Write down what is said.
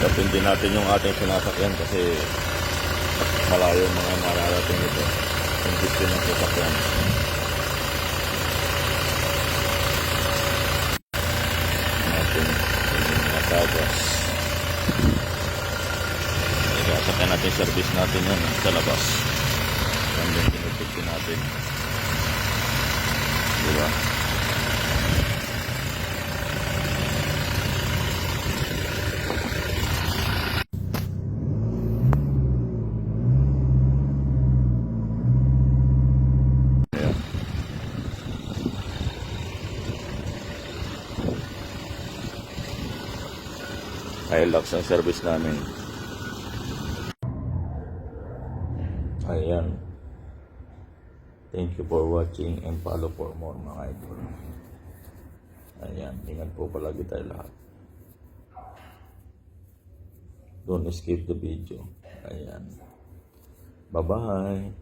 Tapin din natin yung ating sinasakyan kasi malayo mga mararating ito. Yung gusto ng sasakyan. Natin yung mga tagas. Sasakyan natin, service natin yan sa labas. Yan din pinupigin natin. Diba? Hilux ang service namin. Ayan. Thank you for watching and follow for more mga idol. Ayan. Ingat po palagi tayo lahat. Don't skip the video. Ayan. Bye-bye.